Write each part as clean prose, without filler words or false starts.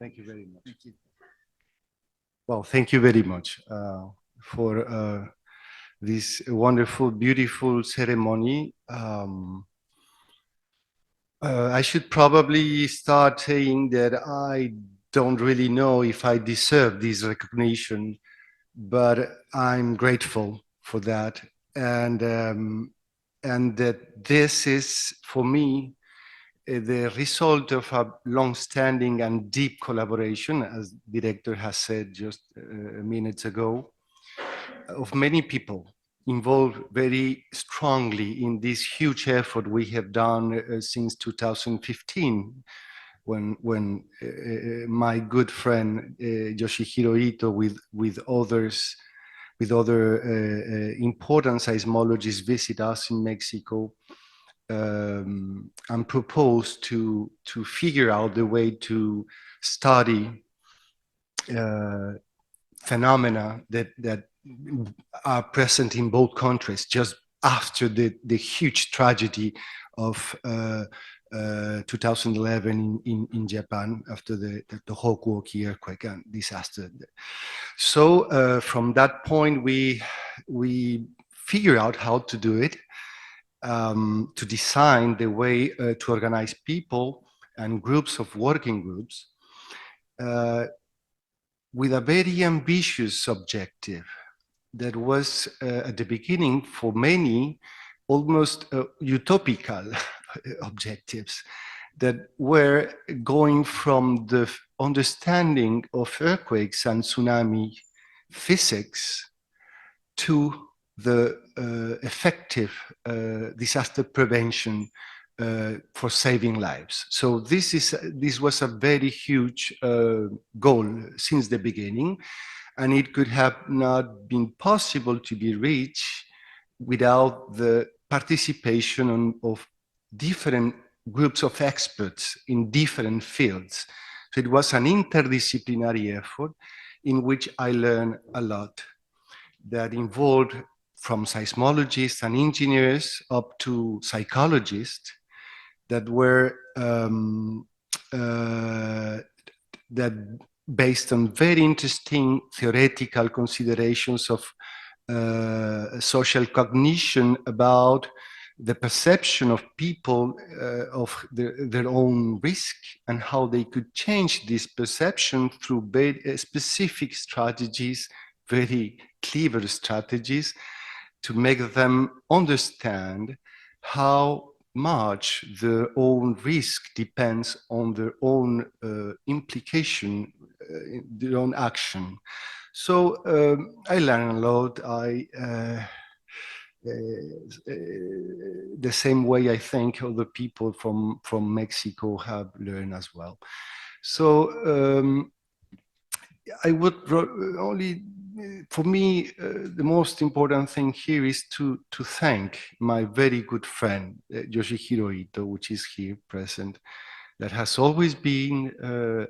Thank you very much. Thank you. Well, thank you very much for this wonderful, beautiful ceremony. I should probably start saying that I don't really know if I deserve this recognition, but I'm grateful for that, and that this is, for me, the result of a long-standing and deep collaboration, as the director has said just minutes ago, of many people involved very strongly in this huge effort we have done since 2015, when my good friend Yoshihiro Ito with others, with other important seismologists visit us in Mexico and proposed to figure out the way to study phenomena that are present in both countries just after the huge tragedy of 2011 in Japan, after the Hokuoki earthquake and disaster. So from that point, we figure out how to do it, to design the way to organize people and groups of working groups with a very ambitious objective that was at the beginning for many almost utopical objectives that were going from the understanding of earthquakes and tsunami physics to the effective disaster prevention for saving lives. So this was a very huge goal since the beginning, and it could have not been possible to be reached without the participation of different groups of experts in different fields. So it was an interdisciplinary effort in which I learned a lot, that involved from seismologists and engineers up to psychologists that were that based on very interesting theoretical considerations of social cognition about the perception of people of their own risk and how they could change this perception through very specific strategies, very clever strategies, to make them understand how much their own risk depends on their own implication, their own action. So I learned a lot. The same way I think other people from Mexico have learned as well. So I would only, for me, the most important thing here is to thank my very good friend, Yoshihiro Ito, which is here present, that has always been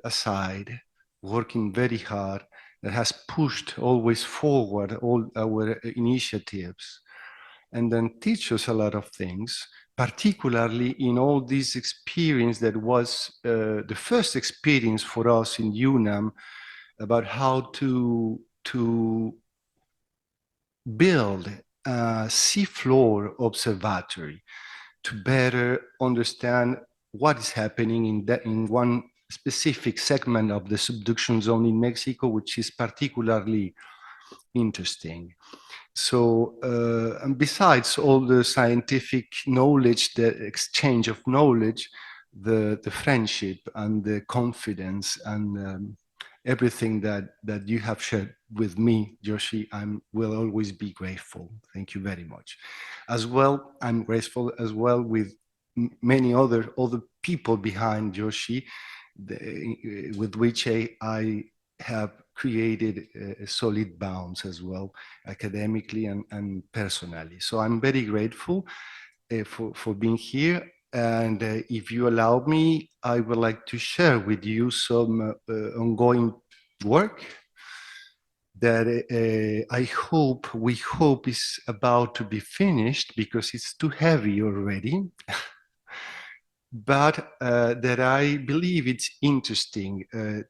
aside, working very hard, that has pushed always forward all our initiatives, and then teach us a lot of things, particularly in all this experience that was the first experience for us in UNAM about how to build a seafloor observatory to better understand what is happening in one specific segment of the subduction zone in Mexico, which is particularly interesting. So, and besides all the scientific knowledge, the exchange of knowledge, the friendship and the confidence and everything that you have shared with me, Joshi, I will always be grateful. Thank you very much. As well, I'm grateful as well with many other people behind Joshi, with which I have created solid bonds as well, academically and personally. So I'm very grateful for being here. And if you allow me, I would like to share with you some ongoing work that we hope is about to be finished because it's too heavy already. but that I believe it's interesting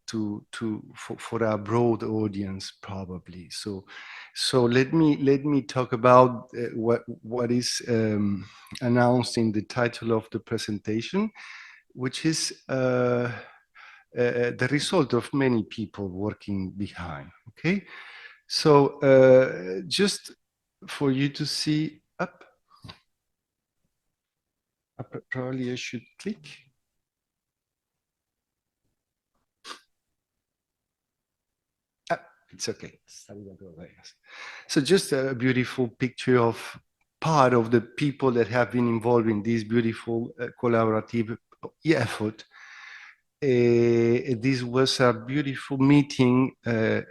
for a broad audience, probably. So let me talk about what is announced in the title of the presentation, which is the result of many people working behind. Okay, so just for you to see up. Probably I should click. It's okay. So just a beautiful picture of part of the people that have been involved in this beautiful collaborative effort. This was a beautiful meeting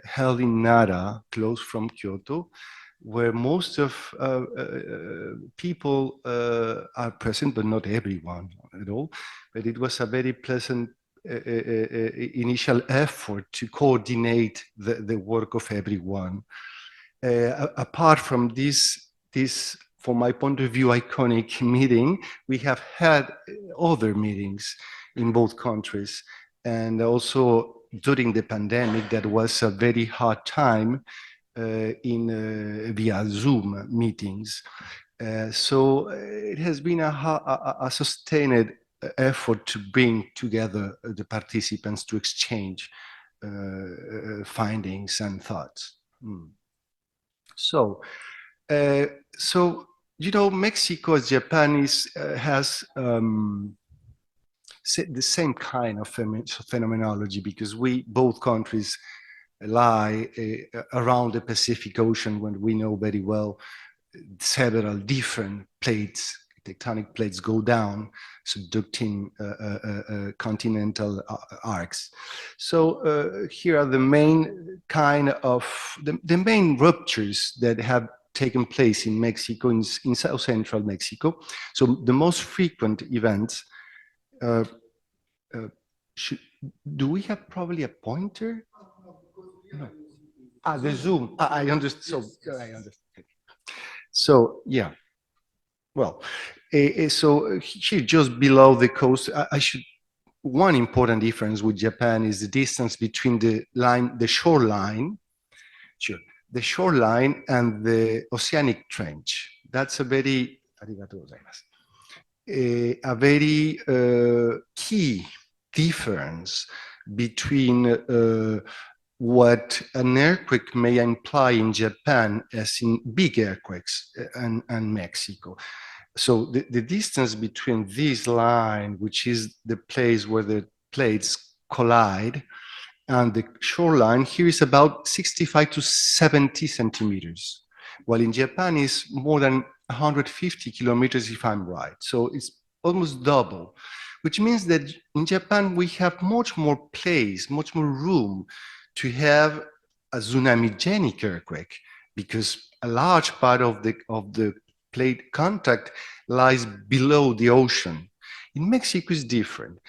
held in Nara, close from Kyoto, where most of people are present, but not everyone at all. But it was a very pleasant initial effort to coordinate the work of everyone. Apart from this, from my point of view, iconic meeting, we have had other meetings in both countries. And also during the pandemic, that was a very hard time via Zoom meetings. So it has been a sustained effort to bring together the participants to exchange findings and thoughts. So you know, Mexico, as Japan has the same kind of phenomenology, because both countries lie around the Pacific Ocean, when we know very well several different plates, tectonic plates, go down, subducting continental arcs. So here are the main kind of the main ruptures that have taken place in Mexico, in South Central Mexico. So the most frequent events. Do we have probably a pointer? No. The Zoom. I understand. So I understand. So yeah. Well, so here just below the coast, one important difference with Japan is the distance between the shoreline, the shoreline and the oceanic trench. That's a very key difference between what an earthquake may imply in Japan as in big earthquakes and Mexico. So the distance between this line, which is the place where the plates collide, and the shoreline here is about 65 to 70 centimeters, while in Japan is more than 150 kilometers, if I'm right. So it's almost double, which means that in Japan we have much more place, much more room to have a tsunami-genic earthquake, because a large part of the plate contact lies below the ocean. In Mexico is different,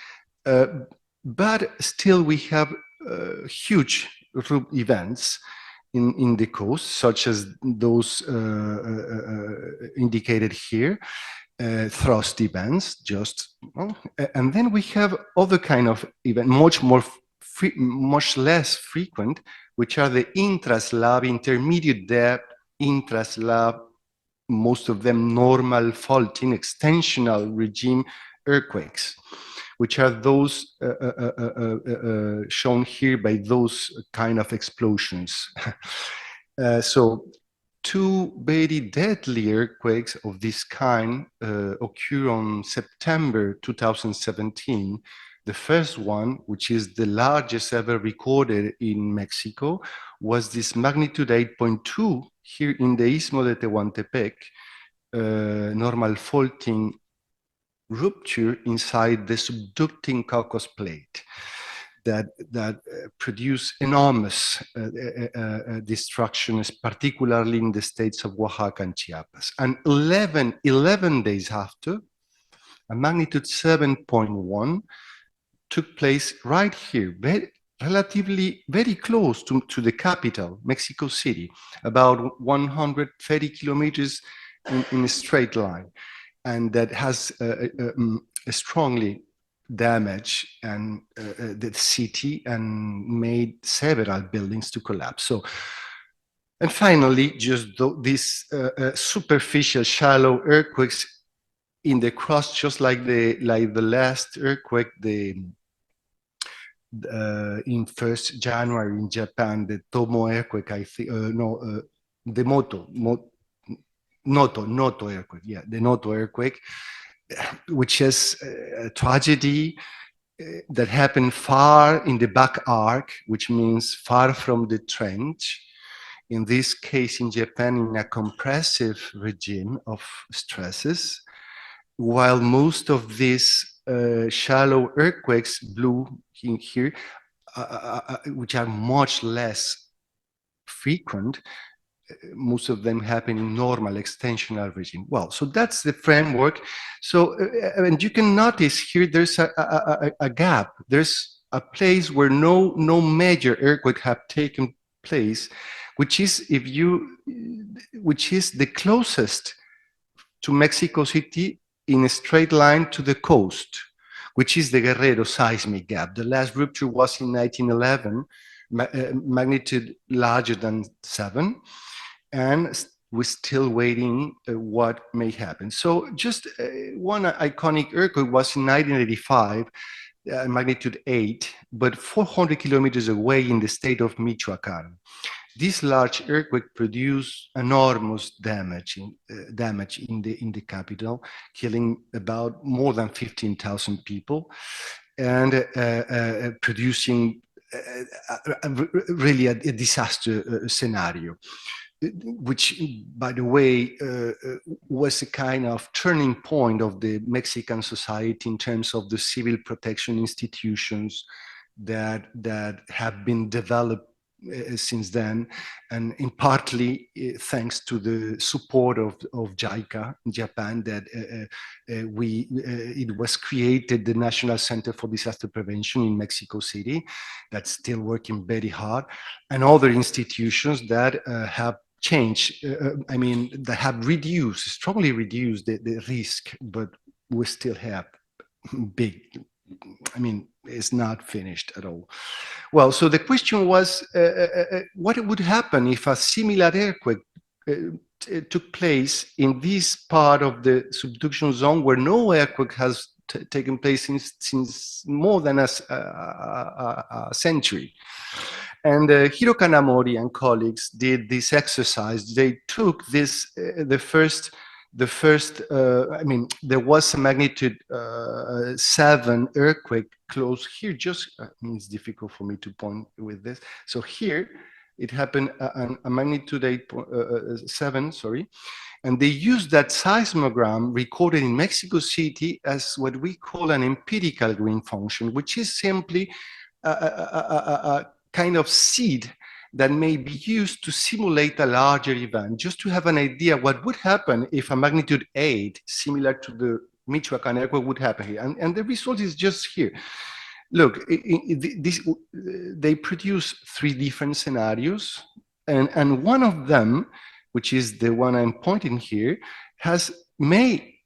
but still we have huge events in the coast, such as those indicated here, thrust events, and then we have other kind of event, much less frequent, which are the intraslab, intermediate depth, intraslab, most of them normal faulting, extensional regime earthquakes, which are those shown here by those kind of explosions. So two very deadly earthquakes of this kind occur on September 2017. The first one, which is the largest ever recorded in Mexico, was this magnitude 8.2 here in the Istmo de Tehuantepec, normal faulting rupture inside the subducting Caucasus plate that produced enormous destructions, particularly in the states of Oaxaca and Chiapas. And 11 days after, a magnitude 7.1 took place right here, relatively very close to the capital, Mexico City, about 130 kilometers in a straight line. And that has strongly damaged and the city and made several buildings to collapse. So, and finally, just these superficial, shallow earthquakes in the crust, just like the last earthquake, in 1st January in Japan, the Tomo earthquake, I think, the Noto earthquake, yeah, the Noto earthquake, which is a tragedy that happened far in the back arc, which means far from the trench. In this case, in Japan, in a compressive regime of stresses, while most of these shallow earthquakes blew in here, which are much less frequent, most of them happen in normal extensional regime. Well, so that's the framework. So, and you can notice here there's a gap. There's a place where no major earthquake have taken place, which is the closest to Mexico City in a straight line to the coast, which is the Guerrero seismic gap. The last rupture was in 1911, magnitude larger than 7, and we're still waiting what may happen. So just one iconic earthquake was in 1985, magnitude 8, but 400 kilometers away in the state of Michoacan. This large earthquake produced enormous damage in the capital, killing about more than 15,000 people, and producing really a disaster scenario, which, by the way, was a kind of turning point of the Mexican society in terms of the civil protection institutions that have been developed since then, and in partly thanks to the support of JICA in Japan, that it was created the National Center for Disaster Prevention in Mexico City, that's still working very hard, and other institutions that have changed, that have strongly reduced the risk, but we still have big, it's not finished at all. Well, so the question was, what would happen if a similar earthquake took place in this part of the subduction zone where no earthquake has taken place since more than a century? And Hiro Kanamori and colleagues did this exercise. They took this, there was a magnitude 7 earthquake close here. Just it's difficult for me to point with this. So here it happened a magnitude 7, sorry, and they used that seismogram recorded in Mexico City as what we call an empirical green function, which is simply a kind of seed that may be used to simulate a larger event, just to have an idea what would happen if a magnitude 8, similar to the Michoacan earthquake, would happen here. And the result is just here. Look, they produce 3 different scenarios, and one of them, which is the one I'm pointing here,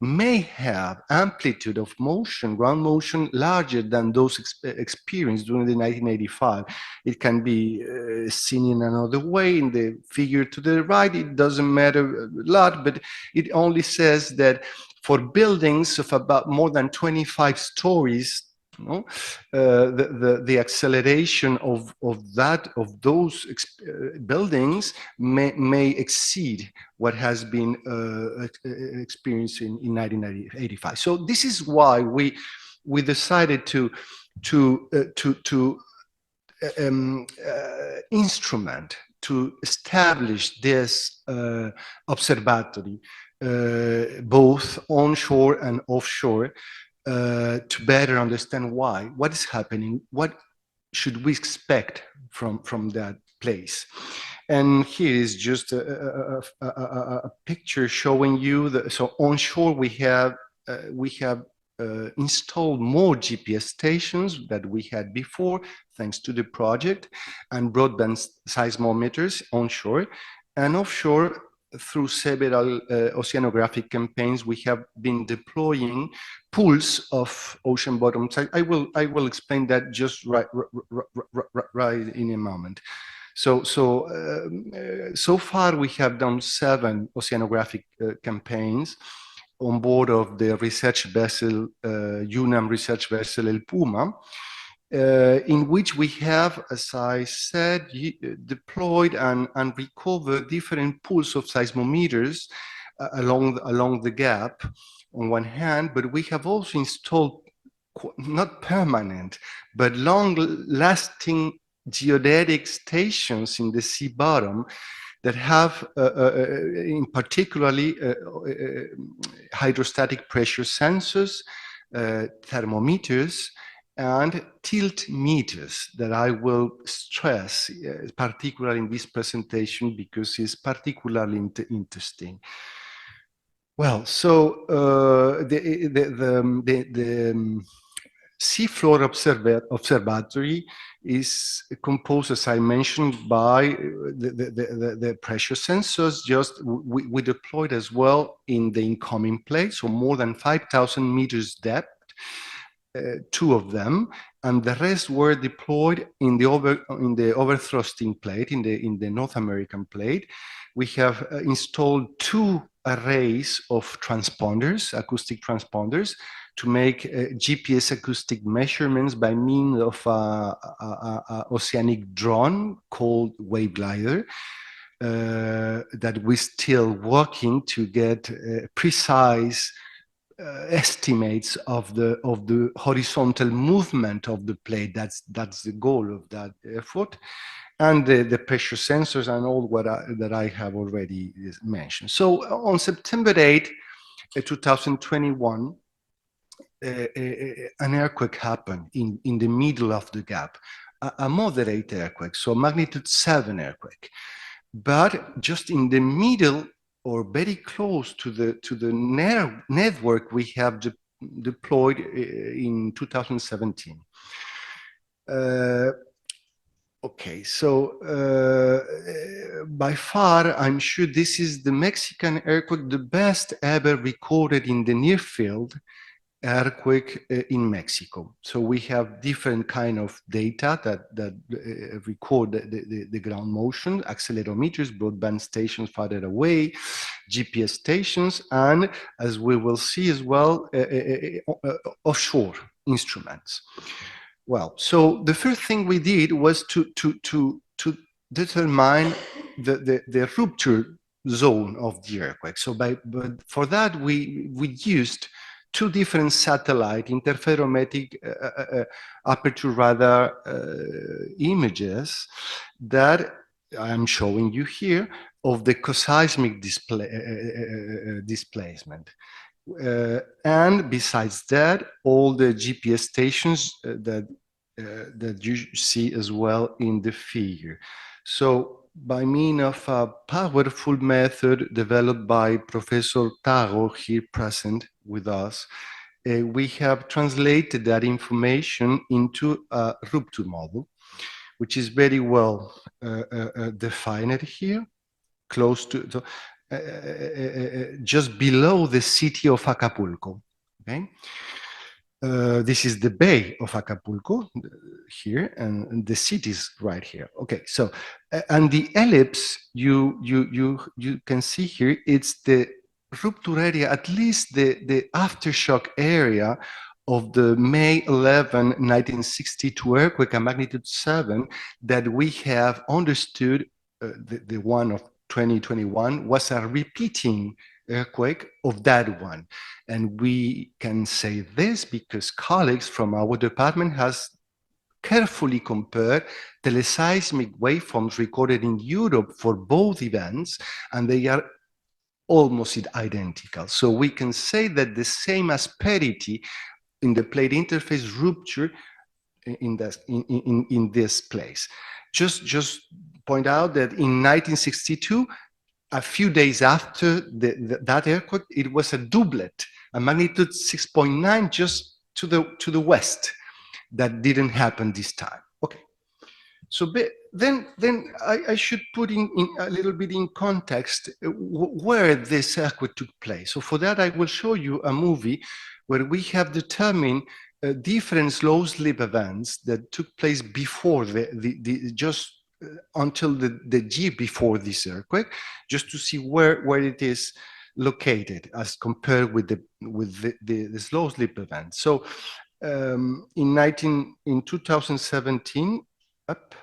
may have amplitude of motion, ground motion, larger than those experienced during the 1985. It can be seen in another way in the figure to the right. It doesn't matter a lot, but it only says that for buildings of about more than 25 stories, the acceleration of those buildings may exceed what has been experienced in 1985. So this is why we decided to instrument, to establish this observatory, both onshore and offshore, to better understand what is happening, what should we expect from that place. And here is just a picture showing you so onshore we have installed more GPS stations that we had before, thanks to the project, and broadband seismometers onshore. And offshore, through several oceanographic campaigns, we have been deploying pools of ocean bottoms. I will explain that just right in a moment. So far we have done 7 oceanographic campaigns on board of the research vessel, UNAM research vessel El Puma, in which we have, as I said, deployed and recovered different pools of seismometers along the gap on one hand, but we have also installed not permanent, but long-lasting geodetic stations in the sea bottom that have, in particularly, hydrostatic pressure sensors, thermometers, and tilt meters that I will stress, particularly in this presentation, because it's particularly interesting. Well, so the seafloor observatory is composed, as I mentioned, by the pressure sensors. We deployed as well in the incoming plate, so more than 5,000 meters depth. 2 of them, and the rest were deployed in the overthrusting plate, in the North American plate. We have installed 2 arrays of transponders, acoustic transponders, to make GPS acoustic measurements by means of an oceanic drone called Wave Glider, that we're still working to get precise estimates of the horizontal movement of the plate. That's the goal of that effort, and the pressure sensors and all that I have already mentioned. So on September 8, 2021, an earthquake happened in the middle of the gap, a moderate earthquake, so magnitude 7 earthquake, but just in the middle or very close to the network we have deployed in 2017. Okay, so by far, I'm sure this is the Mexican earthquake, the best ever recorded in the near field earthquake in Mexico. So we have different kind of data that record the ground motion, accelerometers, broadband stations farther away, GPS stations, and as we will see as well, offshore instruments. Well, so the first thing we did was to determine the rupture zone of the earthquake. So but for that, we used 2 different satellite interferometric aperture radar images that I'm showing you here of the coseismic displacement. And besides that, all the GPS stations that you see as well in the figure. So by means of a powerful method developed by Professor Tago, here present with us, we have translated that information into a rupture model, which is very well defined here, close to, just below the city of Acapulco. Okay, this is the bay of Acapulco here, and the city is right here. Okay, so and the ellipse you can see here, it's the rupture area, at least the aftershock area of the May 11, 1962 earthquake at magnitude 7 that we have understood, the one of 2021 was a repeating earthquake of that one. And we can say this because colleagues from our department has carefully compared teleseismic waveforms recorded in Europe for both events, and they are almost identical. So we can say that the same asperity in the plate interface rupture in this place. Just point out that in 1962, a few days after that earthquake, it was a doublet, a magnitude 6.9 just to the west. That didn't happen this time. Okay, So then I should put in a little bit in context where this earthquake took place. So for that, I will show you a movie where we have determined different slow slip events that took place before just until the year before this earthquake, just to see where it is located as compared with the slow slip event. So in 2017, up.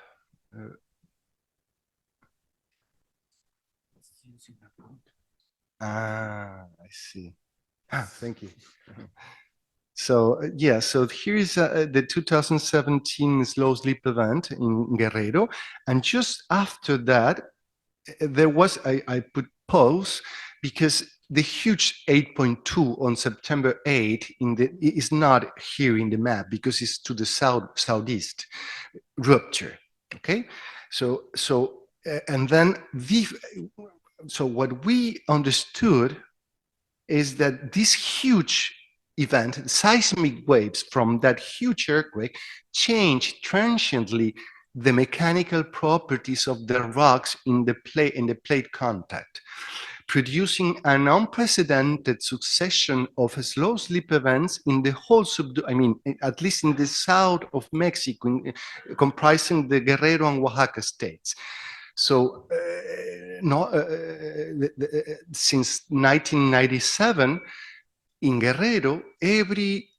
I see. Thank you. So yeah, so here is the 2017 slow slip event in Guerrero, and just after that, there was I put pause because the huge 8.2 on September 8 is not here in the map because it's to the southeast rupture. Okay, so and then so what we understood is that this huge event, seismic waves from that huge earthquake, changed transiently the mechanical properties of the rocks in the plate contact, producing an unprecedented succession of slow slip events in the whole at least in the south of Mexico, comprising the Guerrero and Oaxaca states. So since 1997, in Guerrero, every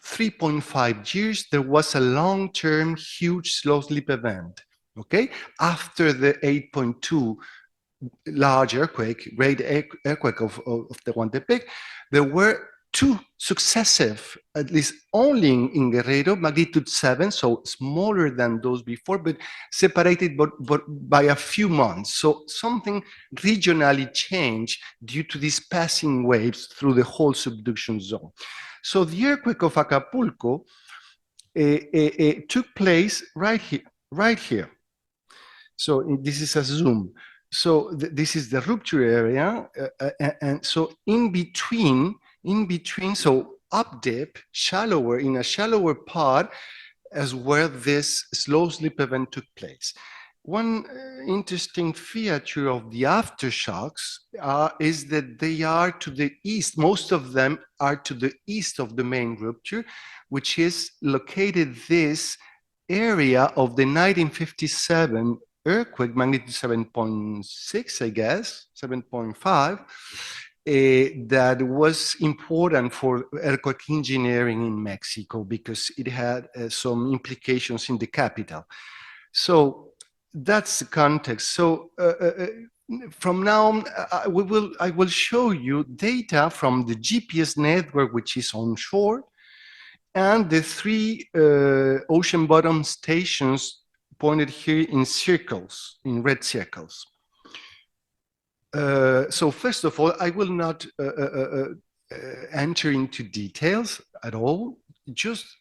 3.5 years, there was a long-term huge slow slip event, okay? After the 8.2 large earthquake, great earthquake of Tehuantepec, there were two successive, at least only in Guerrero, magnitude 7, so smaller than those before, but separated but by a few months. So something regionally changed due to these passing waves through the whole subduction zone. So the earthquake of Acapulco took place right here. So this is a zoom. So this is the rupture area, and so in between, so up dip, shallower, in a shallower part, as where this slow slip event took place. One interesting feature of the aftershocks is that they are to the east. Most of them are to the east of the main rupture, which is located this area of the 1957 earthquake, magnitude 7.6, I guess, 7.5, that was important for earthquake engineering in Mexico because it had some implications in the capital. So that's the context. So from now on, I will show you data from the GPS network, which is onshore, and the three ocean bottom stations pointed here in circles, in red circles. So first of all, I will not enter into details at all. Just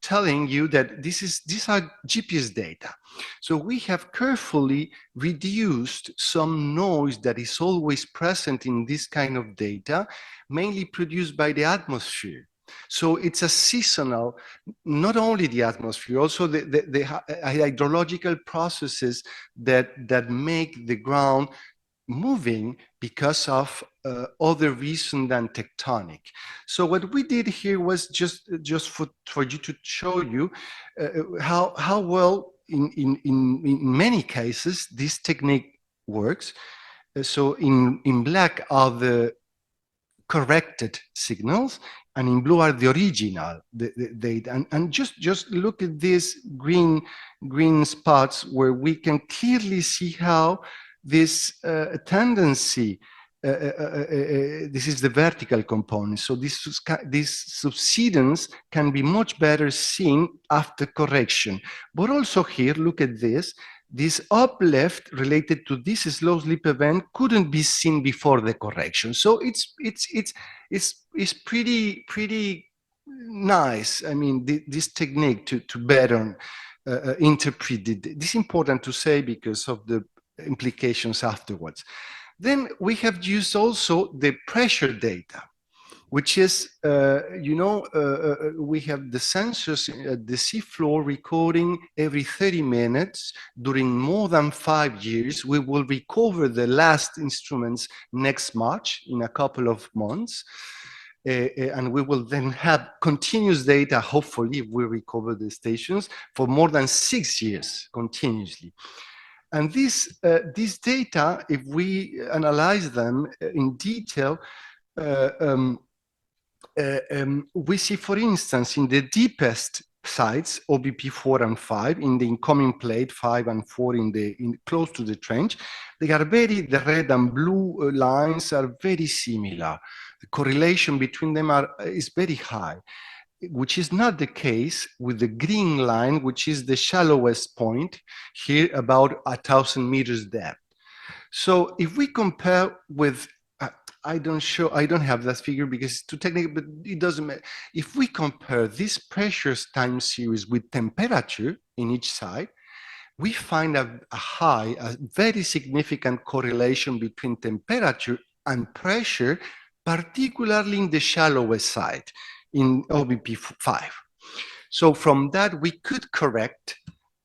telling you that these are GPS data. So we have carefully reduced some noise that is always present in this kind of data, mainly produced by the atmosphere. So it's a seasonal, not only the atmosphere, also the hydrological processes that make the ground moving because of other reason than tectonic. So what we did here was just for you to show you how well in many cases this technique works. So in black are the corrected signals, and in blue are the original data. And just look at these green spots where we can clearly see how this tendency, this is the vertical component. So this subsidence can be much better seen after correction. But also here, look at this. This uplift related to this slow slip event couldn't be seen before the correction. So it's pretty nice. I mean, this technique to better interpret it. This is important to say because of the implications afterwards. Then we have used also the pressure data. which is, we have the sensors at the seafloor recording every 30 minutes during more than 5 years. We will recover the last instruments next March in a couple of months. And we will then have continuous data, hopefully, if we recover the stations, for more than 6 years continuously. And these data, if we analyze them in detail, we see, for instance, in the deepest sites, OBP 4 and 5, in the incoming plate 5 and 4 close to the trench, they are the red and blue lines are very similar. The correlation between them is very high, which is not the case with the green line, which is the shallowest point here, about 1,000 meters depth. So if we compare with, I don't have that figure because it's too technical, but it doesn't matter. If we compare this pressure time series with temperature in each side, we find a very significant correlation between temperature and pressure, particularly in the shallowest side, in OBP 5. So from that, we could correct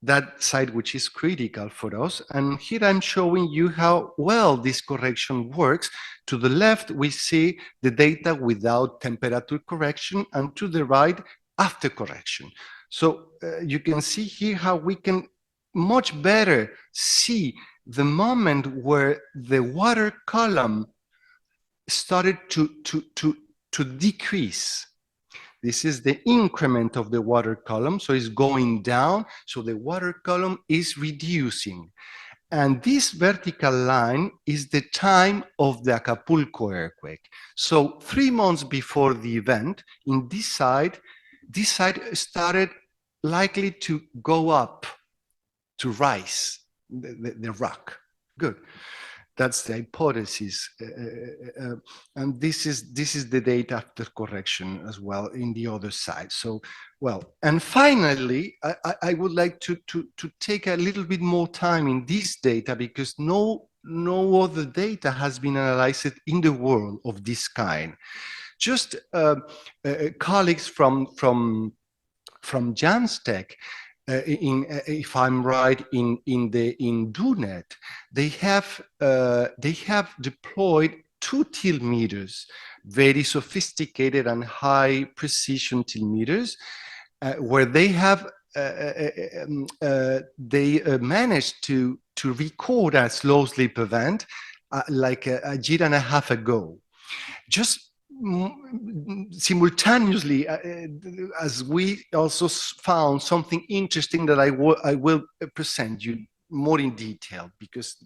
that side which is critical for us. And here I'm showing you how well this correction works. To the left, we see the data without temperature correction, and to the right, after correction. So you can see here how we can much better see the moment where the water column started to decrease. This is the increment of the water column, so it's going down, so the water column is reducing. And this vertical line is the time of the Acapulco earthquake. So 3 months before the event, in this side started likely to go up, to rise, the rock. Good. That's the hypothesis, and this is the data after correction as well in the other side. So, well, and finally, I would like to take a little bit more time in this data, because no other data has been analyzed in the world of this kind. Just colleagues from Janstech, if I'm right, in DUNET, they have deployed 2 tiltmeters, very sophisticated and high precision tiltmeters, where they have managed to record a slow slip event like a year and a half ago. Just simultaneously, as we also found something interesting that I will present you more in detail, because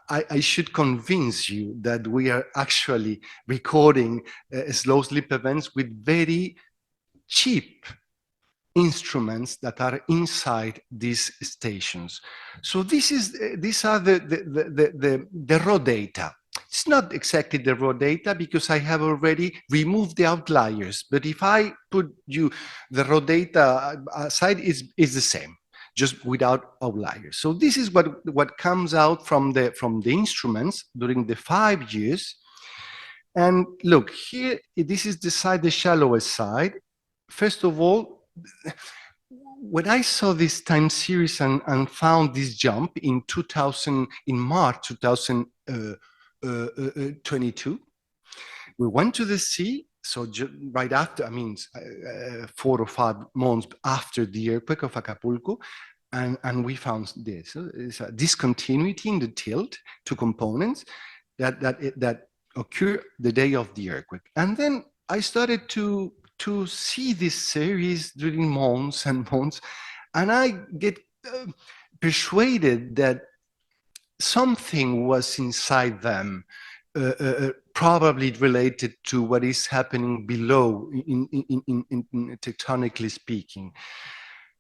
I should convince you that we are actually recording slow slip events with very cheap instruments that are inside these stations. So these are the raw data. It's not exactly the raw data, because I have already removed the outliers. But if I put you the raw data aside, is the same, just without outliers. So this is what comes out from the instruments during the 5 years. And look here, this is the shallowest side. First of all, when I saw this time series and found this jump in March 2022, we went to the sea. So right after, 4 or 5 months after the earthquake of Acapulco, and we found this. So it's a discontinuity in the tilt, 2 components that occur the day of the earthquake. And then I started to see this series during months and months, and I get persuaded that something was inside them, probably related to what is happening below, in tectonically speaking.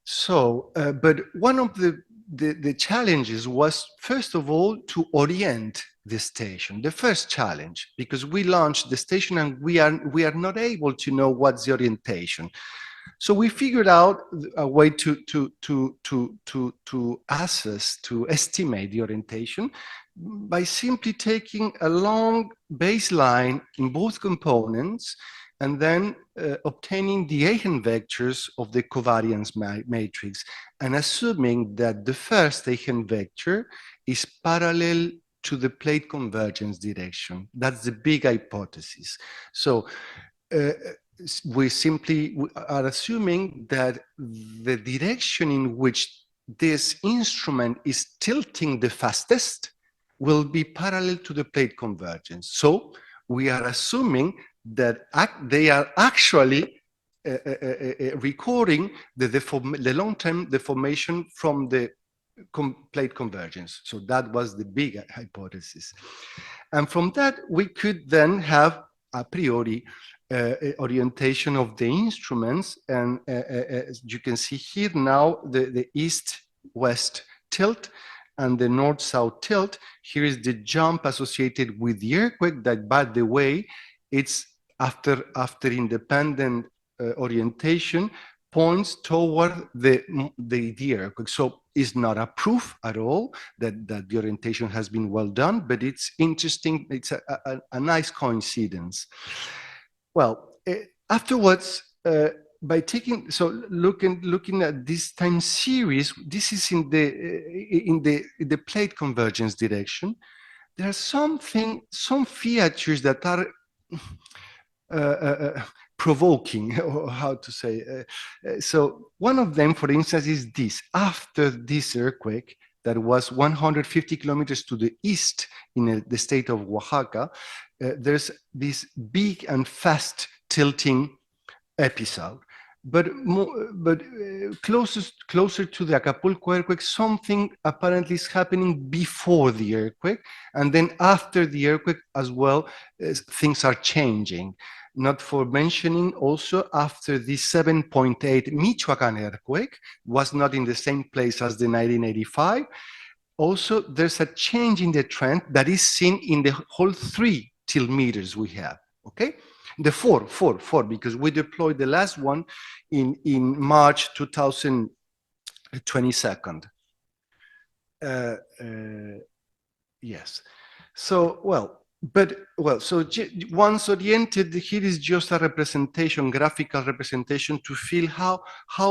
So, but one of the challenges was, first of all, to orient the station. The first challenge, because we launched the station and we are not able to know what's the orientation. So we figured out a way to assess, to estimate the orientation by simply taking a long baseline in both components and then obtaining the eigenvectors of the covariance matrix and assuming that the first eigenvector is parallel to the plate convergence direction. That's the big hypothesis. So we simply are assuming that the direction in which this instrument is tilting the fastest will be parallel to the plate convergence. So we are assuming that they are actually recording the long-term deformation from the plate convergence. So that was the big hypothesis. And from that, we could then have a priori orientation of the instruments. And as you can see here now, the east-west tilt and the north-south tilt. Here is the jump associated with the earthquake that, by the way, it's after independent orientation points toward the earthquake. So it's not a proof at all that the orientation has been well done, but it's interesting. It's a nice coincidence. Well, afterwards, by taking, so looking at this time series, this is in the plate convergence direction. There are some features that are provoking, or how to say. So one of them, for instance, is this. After this earthquake that was 150 kilometers to the east in the state of Oaxaca, there's this big and fast tilting episode. But closer to the Acapulco earthquake, something apparently is happening before the earthquake, and then after the earthquake as well, things are changing. Not for mentioning also after the 7.8 Michoacan earthquake was not in the same place as the 1985. Also, there's a change in the trend that is seen in the whole 3 tilt meters we have, okay? The four, because we deployed the last one in March 2022. Yes. So, so once oriented, here is just a representation, graphical representation to feel how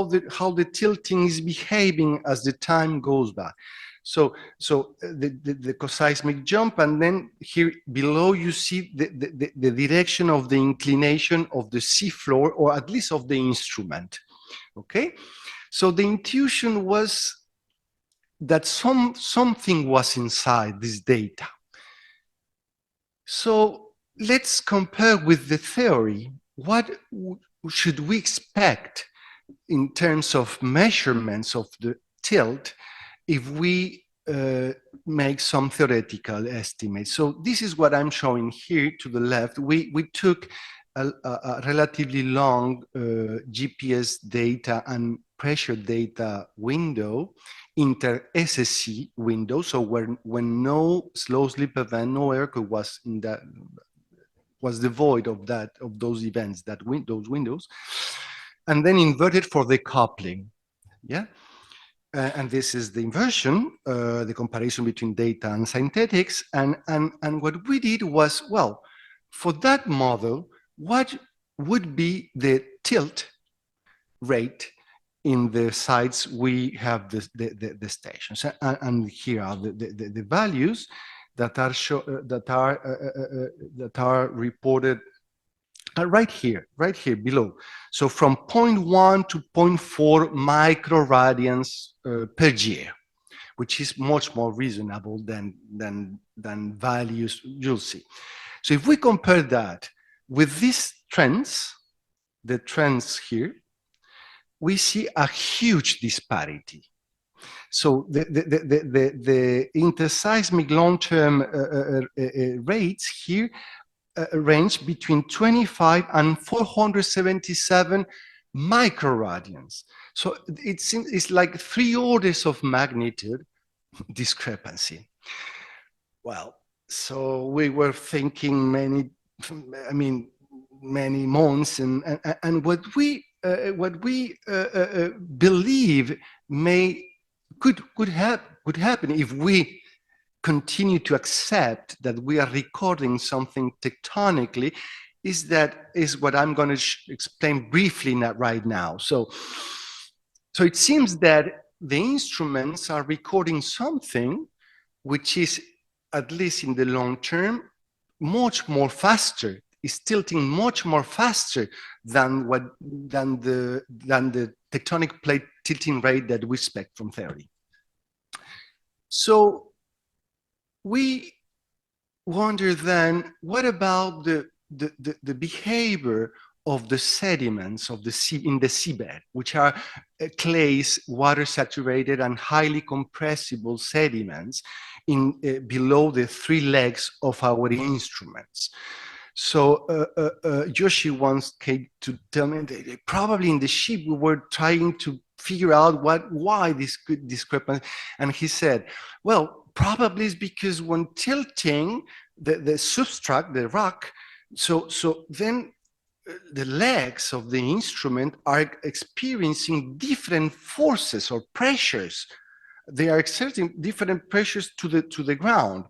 the tilting is behaving as the time goes by. So the coseismic jump, and then here below you see the direction of the inclination of the seafloor, or at least of the instrument. Okay, so the intuition was that something was inside this data. So let's compare with the theory. What should we expect in terms of measurements of the tilt if we make some theoretical estimates? So this is what I'm showing here to the left. We took a relatively long GPS data and pressure data window, inter-SSC window. So when no slow slip event, no earthquake was in that, was devoid of those events, those windows, and then inverted for the coupling. Yeah. And this is the inversion, the comparison between data and synthetics. And what we did was, well, for that model, what would be the tilt rate in the sites we have the stations? And here are the values that are reported right here below. So from 0.1 to 0.4 microradians per year, which is much more reasonable than values you'll see. So if we compare that with these trends, the trends here, we see a huge disparity. So the interseismic long-term rates here range between 25 and 477 microradians. So it's like 3 orders of magnitude discrepancy. Well, so we were thinking many months, and what we believe could happen if we continue to accept that we are recording something tectonically is what I'm going to explain briefly right now. So it seems that the instruments are recording something which is, at least in the long term, much more faster, is tilting much more faster than the tectonic plate tilting rate that we expect from theory. So we wonder then, what about the behavior of the sediments of the sea in the seabed, which are clays, water saturated and highly compressible sediments in below the three legs of our instruments. So Yoshi once came to tell me that probably in the ship we were trying to figure out why this discrepancy, and he said, well, probably it's because when tilting the substrate, the rock, so then the legs of the instrument are experiencing different forces or pressures. They are exerting different pressures to the ground.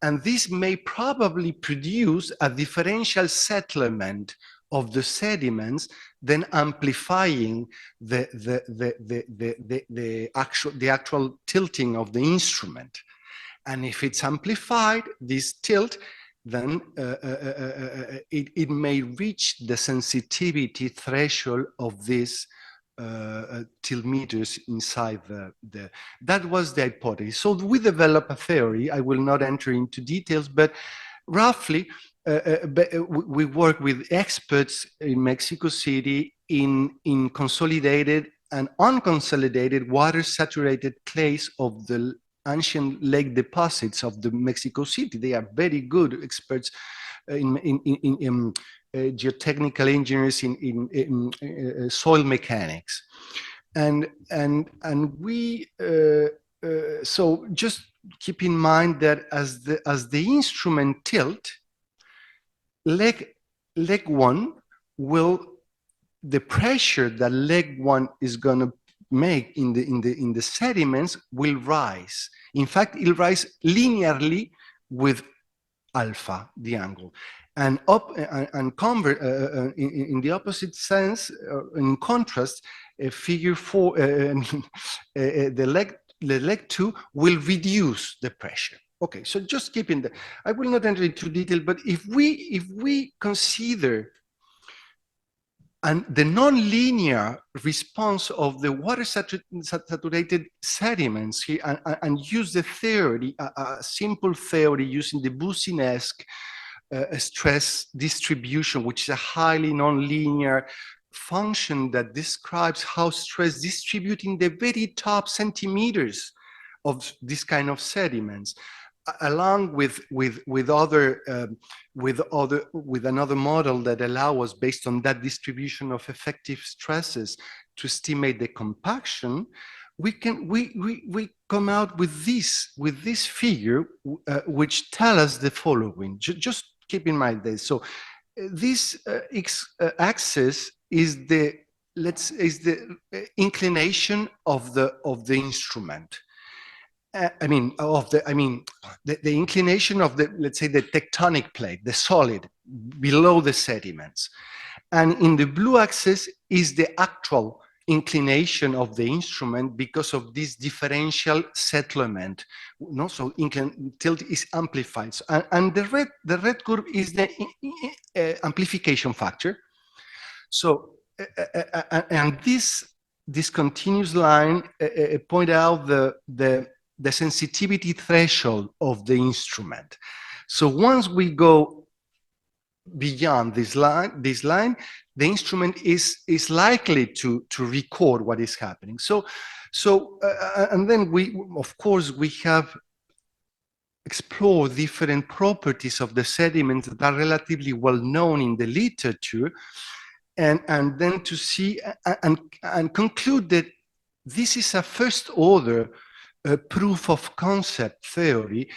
And this may probably produce a differential settlement of the sediments, then amplifying the actual tilting of the instrument. And if it's amplified, this tilt, then it may reach the sensitivity threshold of this tilt meters inside that was the hypothesis. So we developed a theory. I will not enter into details, but roughly we work with experts in Mexico City in consolidated and unconsolidated water saturated clays of the ancient lake deposits of the Mexico City. They are very good experts in geotechnical engineers in soil mechanics, and we so just keep in mind that as the instrument tilt, leg one will, the pressure that leg one is going to make in the sediments will rise. In fact, it'll rise linearly with alpha, the angle, and convert in the opposite sense. In contrast, figure 4, the leg 2 will reduce the pressure. Okay, so just keeping that. I will not enter into detail, but if we consider and the nonlinear response of the water saturated sediments here, and use the theory, a simple theory using the Boussinesque stress distribution, which is a highly nonlinear function that describes how stress distributing the very top centimeters of this kind of sediments, along with another model that allow us, based on that distribution of effective stresses, to estimate the compaction. We come out with this figure, which tell us the following. Just keep in mind this. So this x-axis is the inclination of the instrument. The inclination of the, let's say, the tectonic plate, the solid below the sediments. And in the blue axis is the actual inclination of the instrument because of this differential settlement. So tilt is amplified. And the red curve is the amplification factor. So, and this continuous line point out the sensitivity threshold of the instrument. So once we go beyond this line, the instrument is likely to record what is happening. So and then of course we have explored different properties of the sediments that are relatively well known in the literature, and then to see and conclude that this is a first order proof of concept theory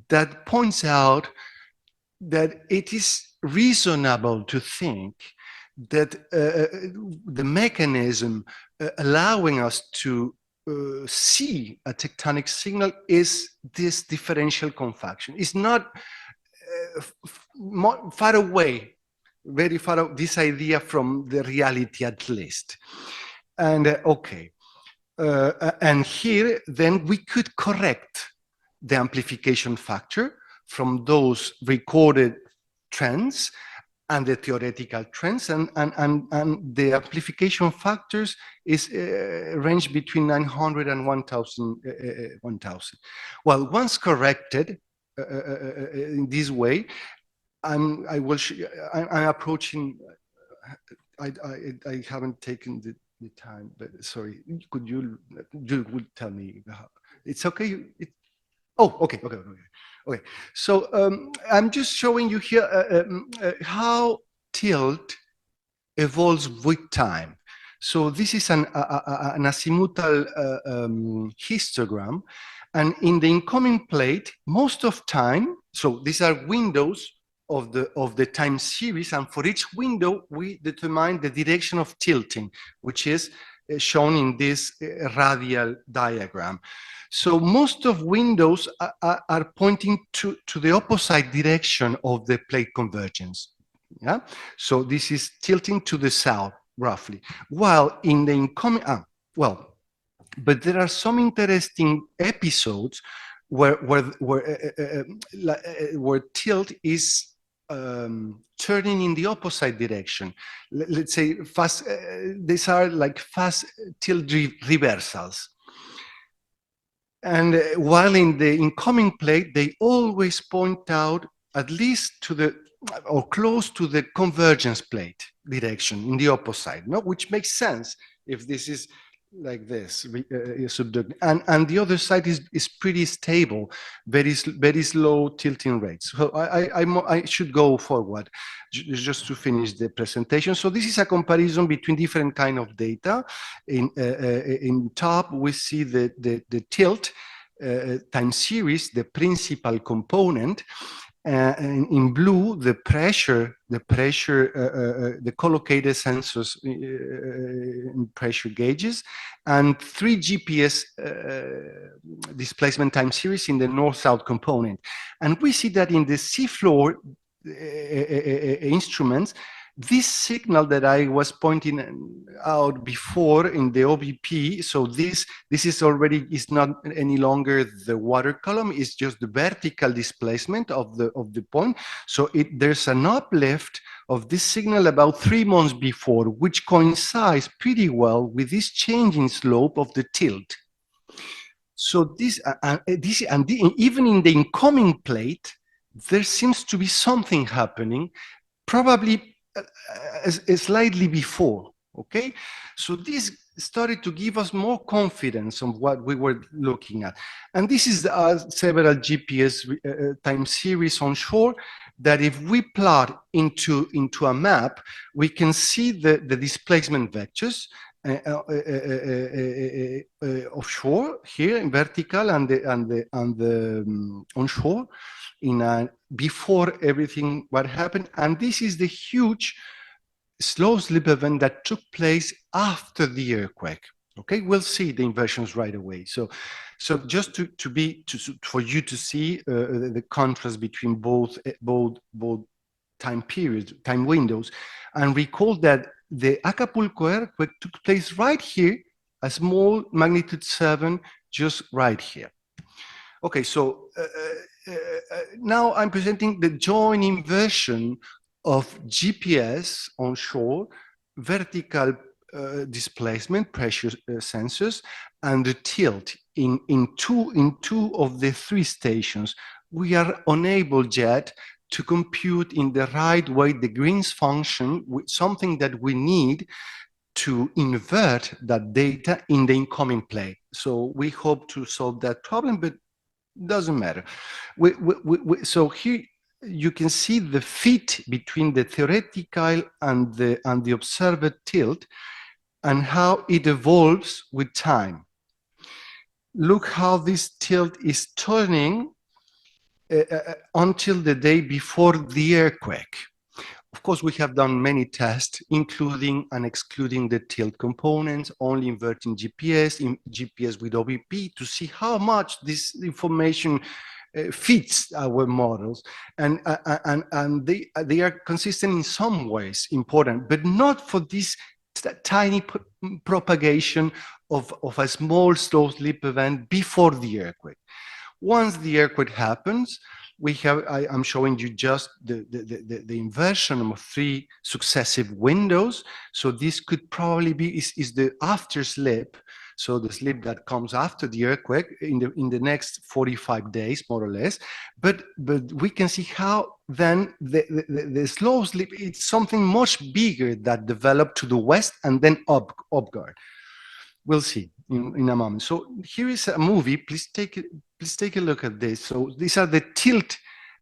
that points out that it is reasonable to think that the mechanism allowing us to see a tectonic signal is this differential convection. It's not far away, very far away, this idea from the reality at least. And okay, and here then we could correct the amplification factor from those recorded trends and the theoretical trends, and the amplification factors is range between 900 and 1000. Well, once corrected in this way, I'm approaching. I haven't taken the time, but sorry. Could you would tell me? It's okay. Okay. Okay, so I'm just showing you here how tilt evolves with time. So this is an azimuthal histogram, and in the incoming plate, most of time, so these are windows of the time series, and for each window, we determine the direction of tilting, which is shown in this radial diagram. So most of windows are pointing to the opposite direction of the plate convergence. Yeah, so this is tilting to the south roughly. While in the incoming, but there are some interesting episodes where tilt is turning in the opposite direction. Let's say fast. These are like fast tilt reversals. And while in the incoming plate, they always point out at least to the, or close to the convergence plate direction in the opposite, no? Which makes sense if this is like this, and the other side is pretty stable, very slow tilting rates. So I should go forward just to finish the presentation. So this is a comparison between different kind of data. In top, we see the tilt time series, the principal component. In blue, the pressure, the collocated sensors in pressure gauges, and 3 GPS displacement time series in the north-south component. And we see that in the seafloor instruments, this signal that I was pointing out before in the OBP, so this is already, is not any longer the water column, it's just the vertical displacement of the point. So there's an uplift of this signal about 3 months before, which coincides pretty well with this changing slope of the tilt. So even in the incoming plate, there seems to be something happening, probably slightly before, okay? So this started to give us more confidence on what we were looking at. And this is several GPS time series on shore that if we plot into a map, we can see the displacement vectors offshore here in vertical and the onshore in before everything what happened. And this is the huge slow slip event that took place after the earthquake. Okay, we'll see the inversions right away. So just for you to see the contrast between both time periods, time windows, and recall that the Acapulco earthquake took place right here, a small magnitude 7, just right here. Okay, so now I'm presenting the joint inversion of GPS onshore, vertical displacement pressure sensors, and the tilt in two of the 3 stations. We are unable yet to compute in the right way the Green's function, with something that we need to invert that data in the incoming plate. So we hope to solve that problem, but doesn't matter. So here you can see the fit between the theoretical and the observed tilt and how it evolves with time. Look how this tilt is turning until the day before the earthquake. Of course, we have done many tests, including and excluding the tilt components, only inverting GPS, GPS with OBP, to see how much this information fits our models, and they are consistent in some ways, important, but not for this tiny propagation of a small slow slip event before the earthquake. Once the earthquake happens, we have, I'm showing you just the inversion of 3 successive windows. So this could probably be is the after slip. So the slip that comes after the earthquake in the next 45 days, more or less. But we can see how then the slow slip, it's something much bigger that developed to the west and then upward. We'll see in a moment. So here is a movie. Please take a look at this. So these are the tilt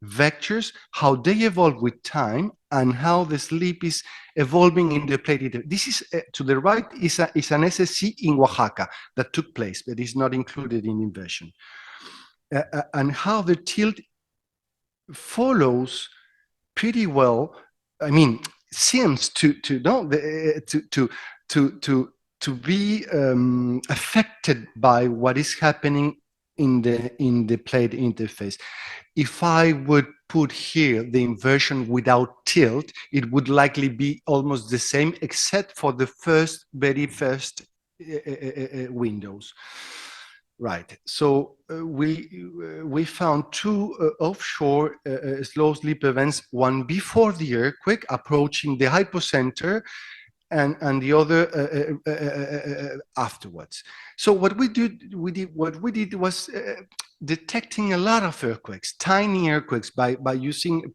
vectors, how they evolve with time, and how the slip is evolving in the plate. This is to the right is an SSC in Oaxaca that took place, but is not included in inversion, and how the tilt follows pretty well. I mean, seems to be affected by what is happening in the plate interface. If I would put here the inversion without tilt, it would likely be almost the same, except for the very first windows. Right. So we found 2 offshore slow slip events, one before the earthquake approaching the hypocenter, and the other afterwards. So what we did was detecting a lot of earthquakes, tiny earthquakes, by using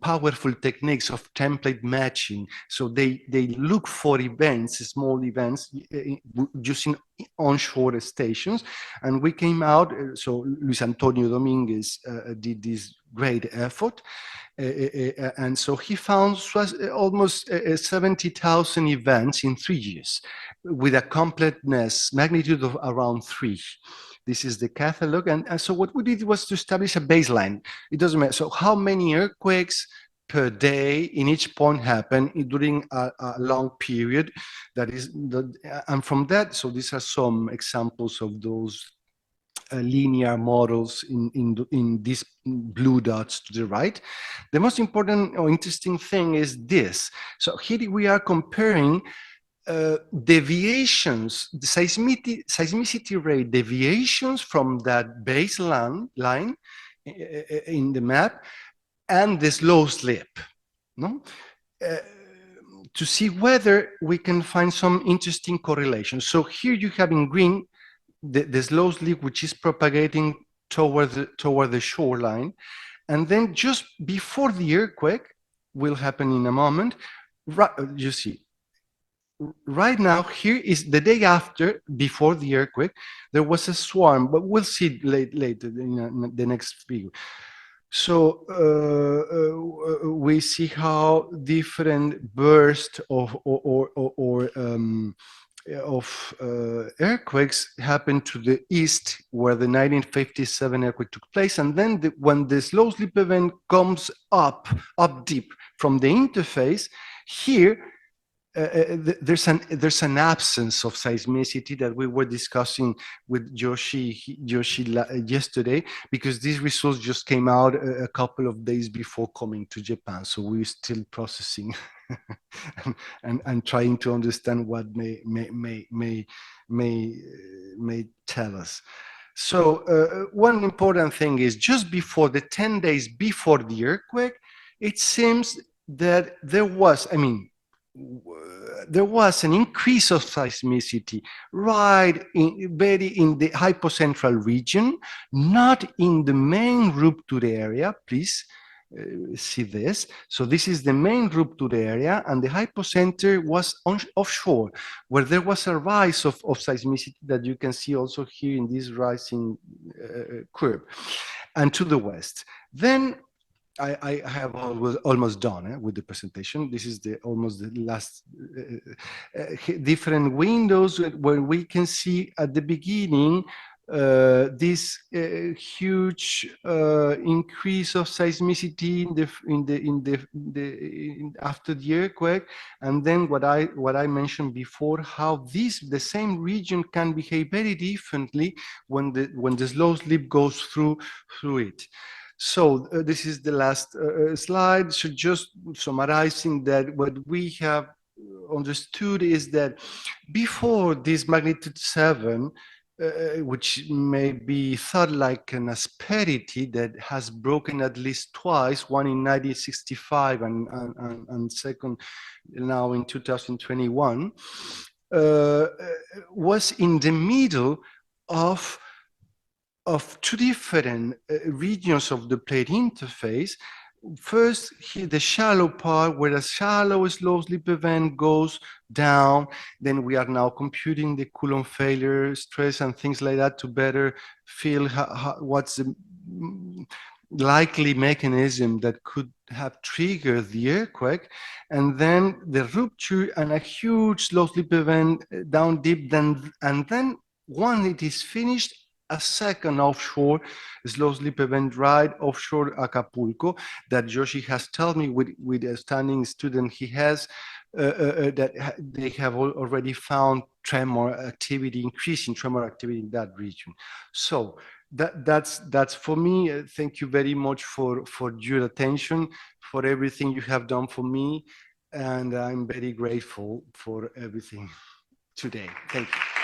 powerful techniques of template matching. So they look for events, small events, using onshore stations, and we came out. So Luis Antonio Dominguez did this great effort. And so he found almost 70,000 events in 3 years with a completeness magnitude of around 3. This is the catalog. And so what we did was to establish a baseline. It doesn't matter. So how many earthquakes per day in each point happen during a long period? That is, and from that, so these are some examples of those linear models in these blue dots to the right. The most important or interesting thing is this. So here we are comparing deviations, the seismicity rate deviations from that baseline line in the map and the slow slip, no? To see whether we can find some interesting correlations. So here you have in green the slow slip, which is propagating toward the shoreline, and then just before the earthquake will happen in a moment. You see, right now here is the day after, before the earthquake, there was a swarm, but we'll see later in the next figure. So we see how different bursts of earthquakes happened to the east, where the 1957 earthquake took place, and then when the slow slip event comes up deep from the interface, here there's an absence of seismicity that we were discussing with Yoshi yesterday, because these results just came out a couple of days before coming to Japan. So we're still processing and trying to understand what may tell us. So one important thing is, just before the 10 days before the earthquake, it seems that there was an increase of seismicity right in the hypocentral region, not in the main rupture area. Please see this. So this is the main rupture area, and the hypocenter was offshore, where there was a rise of seismicity that you can see also here in this rising curve, and to the west. Then I have almost done with the presentation. This is almost the last different windows where we can see at the beginning this huge increase of seismicity after the earthquake, and then what I mentioned before, how the same region can behave very differently when the slow slip goes through it. So this is the last slide. So just summarizing that, what we have understood is that before this magnitude 7, which may be thought like an asperity that has broken at least twice, one in 1965 and second now in 2021, was in the middle of two different regions of the plate interface. First, here the shallow part, where a shallow slow slip event goes down. Then we are now computing the Coulomb failure stress and things like that to better feel what's the likely mechanism that could have triggered the earthquake. And then the rupture and a huge slow slip event down deep. And then when it is finished, a second offshore slow slip event right offshore Acapulco that Joshi has told me with a stunning student he has that they have already found tremor activity, increasing tremor activity in that region. So that's for me. Thank you very much for your attention, for everything you have done for me, and I'm very grateful for everything today. Thank you.